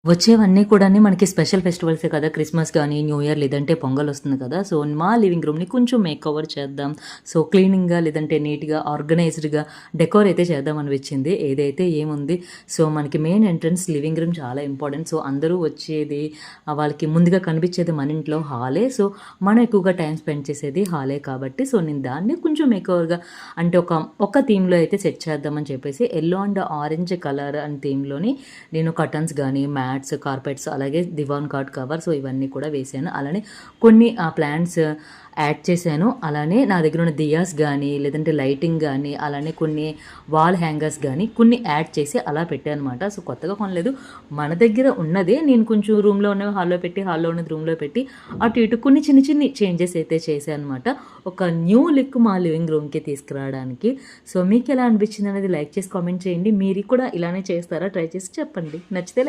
వచ్చేవన్నీ కూడాని మనకి స్పెషల్ ఫెస్టివల్సే కదా! క్రిస్మస్ గానీ, న్యూ ఇయర్ లేదంటే పొంగలొస్తుంది కదా! సో, మా లివింగ్ రూమ్‌ని కొంచెం మేకోవర్ చేద్దాం. సో, క్లీనింగ్‌గా లేదంటే నీట్‌గా, ఆర్గనైజ్డ్‌గా డెకోర్ అయితే చేద్దామనిపించింది. ఏదైతే ఏముంది, సో, మనకి మెయిన్ ఎంట్రన్స్ లివింగ్ రూమ్ చాలా ఇంపార్టెంట్. సో, అందరూ వచ్చేది వాళ్ళకి ముందుగా కనిపించేది మన ఇంట్లో హాలే. సో, మనం ఎక్కువగా టైమ్ స్పెండ్ చేసేది హాలే కాబట్టి, సో, నేను దాన్ని కొంచెం మేకోవర్‌గా అంటే ఒక థీమ్‌లో అయితే సెట్ చేద్దామని చెప్పేసి yellow and orange colour and థీమ్‌లోని నేను కర్టన్స్ గానీ, మ్యాట్స్, కార్పెట్స్ అలాగే దివాన్ కాట్ కవర్ సో, ఇవన్నీ కూడా వేశాను. అలానే కొన్ని ప్లాంట్స్ యాడ్ చేశాను. అలానే నా దగ్గర ఉన్న దియాస్ గానీ, లేదంటే లైటింగ్ గానీ, అలానే కొన్ని వాల్ హ్యాంగర్స్ గానీ, కొన్ని యాడ్ చేసి అలా పెట్టాననమాట. సో, కొత్తగా కొనలేదు. మన దగ్గర ఉన్నదే నేను కొంచెం రూమ్‌లో ఉన్నవి హాల్‌లో పెట్టి, హాల్‌లో ఉన్నది రూమ్‌లో పెట్టి, అటు ఇటు కొన్ని చిన్ని చిన్ని చేంజెస్ అయితే చేశాననమాట. ఒక న్యూ లుక్ మా లివింగ్ రూమ్‌కి తీసుకురావడానికి. సో, మీకెలా అనిపించిందనేది లైక్ చేసి కామెంట్ చేయండి. మీరు కూడా ఇలానే చేస్తారా? ట్రై చేసి చెప్పండి. నచ్చితే లైక్